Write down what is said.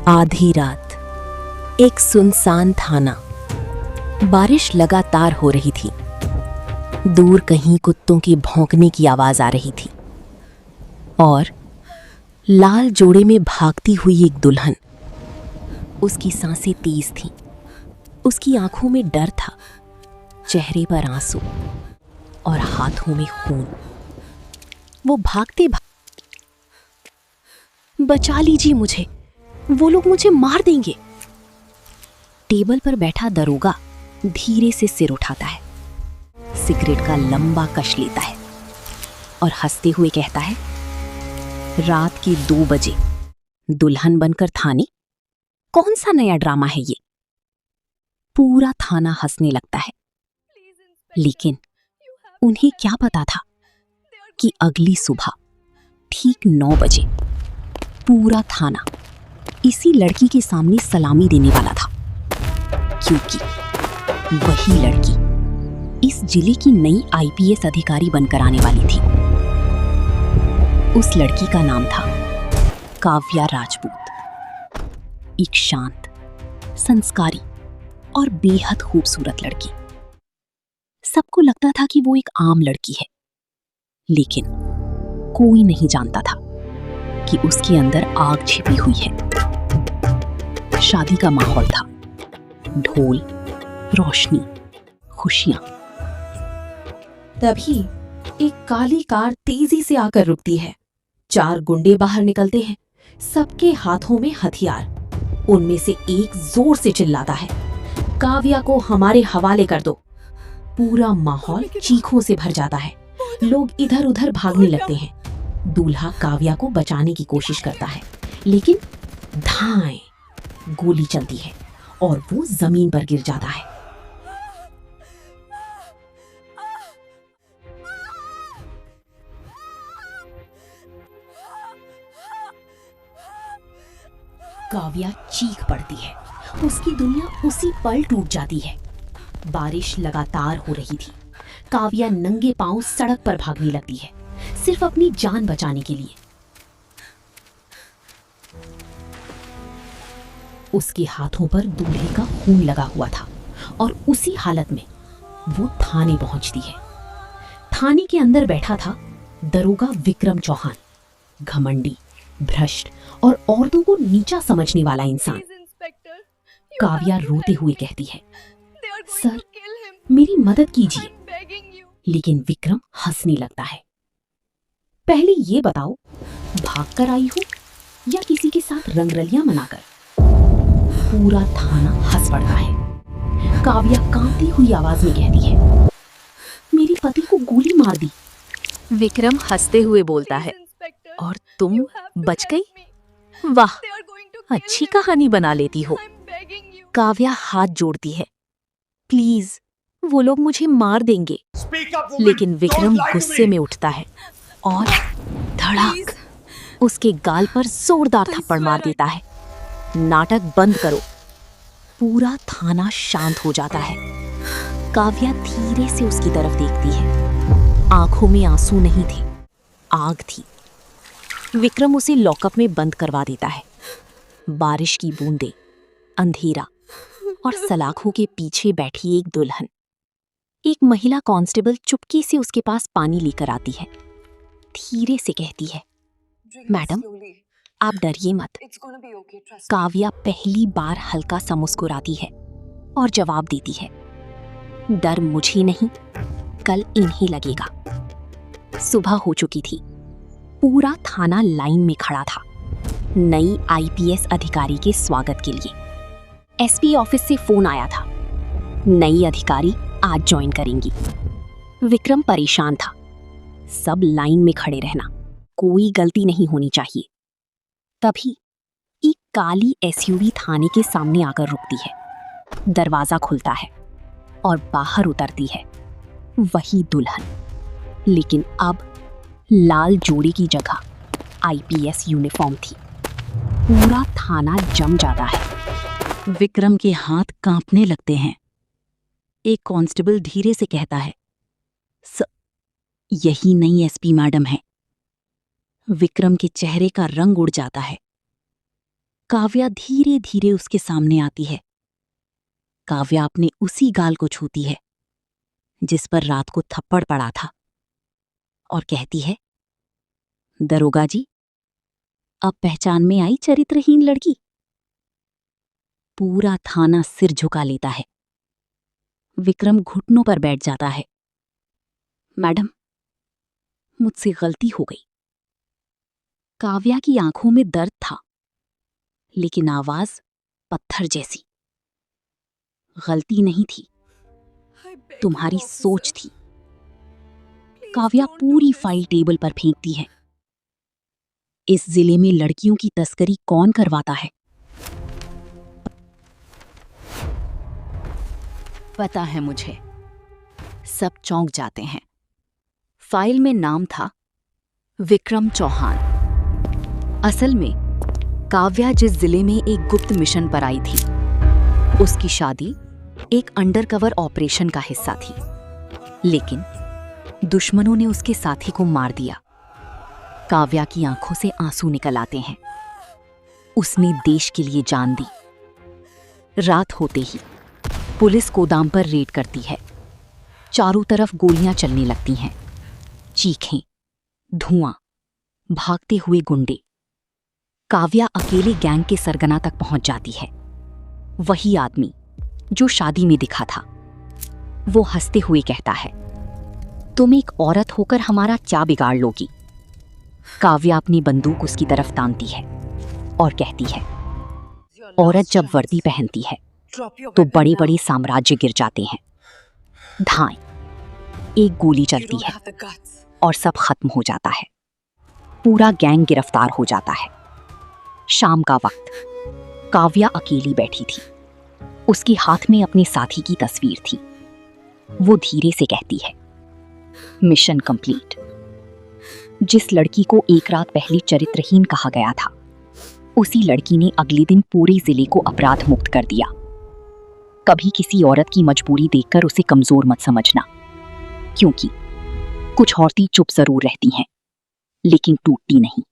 आधी रात, एक सुनसान थाना। बारिश लगातार हो रही थी। दूर कहीं कुत्तों के भौंकने की आवाज आ रही थी और लाल जोड़े में भागती हुई एक दुल्हन। उसकी सांसें तेज थीं, उसकी आंखों में डर था, चेहरे पर आंसू और हाथों में खून। वो भागते बचा लीजिए मुझे, वो लोग मुझे मार देंगे। टेबल पर बैठा दरोगा धीरे से सिर उठाता है, सिगरेट का लंबा कश लेता है और हंसते हुए कहता है, रात के 2 बजे दुल्हन बनकर थाने? कौन सा नया ड्रामा है ये? पूरा थाना हंसने लगता है। लेकिन उन्हें क्या पता था कि अगली सुबह ठीक 9 बजे पूरा थाना इसी लड़की के सामने सलामी देने वाला था, क्योंकि वही लड़की इस जिले की नई आईपीएस अधिकारी बनकर आने वाली थी। उस लड़की का नाम था काव्या राजपूत। एक शांत, संस्कारी और बेहद खूबसूरत लड़की। सबको लगता था कि वो एक आम लड़की है, लेकिन कोई नहीं जानता था कि उसके अंदर आग छिपी हुई है। शादी का माहौल था, ढोल, रोशनी, खुशियां। तभी एक काली कार तेजी से आकर रुकती है। 4 गुंडे बाहर निकलते हैं, सबके हाथों में हथियार। उनमें से एक जोर से चिल्लाता है, काव्या को हमारे हवाले कर दो। पूरा माहौल चीखों से भर जाता है। लोग इधर उधर भागने लगते हैं। दूल्हा काव्या को बचाने की कोशिश करता है, लेकिन धाएं गोली चलती है और वो जमीन पर गिर जाता है। काव्या चीख पड़ती है। उसकी दुनिया उसी पल टूट जाती है। बारिश लगातार हो रही थी। काव्या नंगे पांव सड़क पर भागने लगती है, सिर्फ अपनी जान बचाने के लिए। उसके हाथों पर दूल्हे का खून लगा हुआ था और उसी हालत में वो थाने पहुंचती है। थाने के अंदर बैठा था दरोगा विक्रम चौहान, घमंडी, भ्रष्ट और औरतों को नीचा समझने वाला इंसान। काव्या रोते हुए कहती है, सर, मेरी मदद कीजिए। लेकिन विक्रम हंसने लगता है। पहले ये बताओ, भागकर आई हो या किसी के साथ रंगरलियां मनाकर? पूरा थाना हंस पड़ता है। काव्या कांपती हुई आवाज में कहती है, मेरे पति को गोली मार दी। विक्रम हंसते हुए बोलता है, और तुम बच गई? वाह, अच्छी कहानी बना लेती हो। काव्या हाथ जोड़ती है, प्लीज, वो लोग मुझे मार देंगे। लेकिन विक्रम गुस्से में उठता है और धड़ाक उसके गाल पर जोरदार थप्पड़ मार देता है। नाटक बंद करो। पूरा थाना शांत हो जाता है। काव्या धीरे से उसकी तरफ देखती है। आंखों में आंसू नहीं थे, आग थी। विक्रम उसे लॉकअप में बंद करवा देता है। बारिश की बूंदें, अंधेरा और सलाखों के पीछे बैठी एक दुल्हन। एक महिला कांस्टेबल चुपके से उसके पास पानी लेकर आती है। धीरे से कहती है, मैडम, आप डरिए मत। काव्या पहली बार हल्का सा मुस्कुराती है और जवाब देती है, डर मुझे नहीं, कल इन्हें लगेगा। सुबह हो चुकी थी। पूरा थाना लाइन में खड़ा था, नई आईपीएस अधिकारी के स्वागत के लिए। एसपी ऑफिस से फोन आया था, नई अधिकारी आज ज्वाइन करेंगी। विक्रम परेशान था। सब लाइन में खड़े रहना, कोई गलती नहीं होनी चाहिए। तभी एक काली एसयूवी थाने के सामने आकर रुकती है। दरवाजा खुलता है और बाहर उतरती है वही दुल्हन, लेकिन अब लाल जोड़े की जगह आईपीएस यूनिफॉर्म थी। पूरा थाना जम जाता है। विक्रम के हाथ कांपने लगते हैं। एक कांस्टेबल धीरे से कहता है, यही नई एसपी मैडम है। विक्रम के चेहरे का रंग उड़ जाता है। काव्या धीरे धीरे उसके सामने आती है। काव्या अपने उसी गाल को छूती है जिस पर रात को थप्पड़ पड़ा था और कहती है, दरोगा जी, अब पहचान में आई चरित्रहीन लड़की। पूरा थाना सिर झुका लेता है। विक्रम घुटनों पर बैठ जाता है। मैडम, मुझसे गलती हो गई। काव्या की आंखों में दर्द था, लेकिन आवाज पत्थर जैसी। गलती नहीं थी, तुम्हारी सोच थी। काव्या पूरी फाइल टेबल पर फेंकती है। इस जिले में लड़कियों की तस्करी कौन करवाता है? पता है मुझे। सब चौंक जाते हैं। फाइल में नाम था विक्रम चौहान। असल में काव्या जिस जिले में एक गुप्त मिशन पर आई थी, उसकी शादी एक अंडरकवर ऑपरेशन का हिस्सा थी, लेकिन दुश्मनों ने उसके साथी को मार दिया। काव्या की आंखों से आंसू निकल आते हैं। उसने देश के लिए जान दी। रात होते ही पुलिस गोदाम पर रेड करती है। चारों तरफ गोलियां चलने लगती हैं। चीखें, धुआं, भागते हुए गुंडे। काव्या अकेले गैंग के सरगना तक पहुंच जाती है। वही आदमी जो शादी में दिखा था। वो हंसते हुए कहता है, तुम एक औरत होकर हमारा क्या बिगाड़ लोगी? काव्या अपनी बंदूक उसकी तरफ तानती है और कहती है, औरत जब वर्दी पहनती है तो बड़े बड़े साम्राज्य गिर जाते हैं। धाएं, एक गोली चलती है और सब खत्म हो जाता है। पूरा गैंग गिरफ्तार हो जाता है। शाम का वक्त, काव्या अकेली बैठी थी। उसके हाथ में अपने साथी की तस्वीर थी। वो धीरे से कहती है, मिशन कंप्लीट। जिस लड़की को एक रात पहले चरित्रहीन कहा गया था, उसी लड़की ने अगले दिन पूरे जिले को अपराध मुक्त कर दिया। कभी किसी औरत की मजबूरी देखकर उसे कमजोर मत समझना, क्योंकि कुछ औरतें चुप जरूर रहती हैं, लेकिन टूटती नहीं।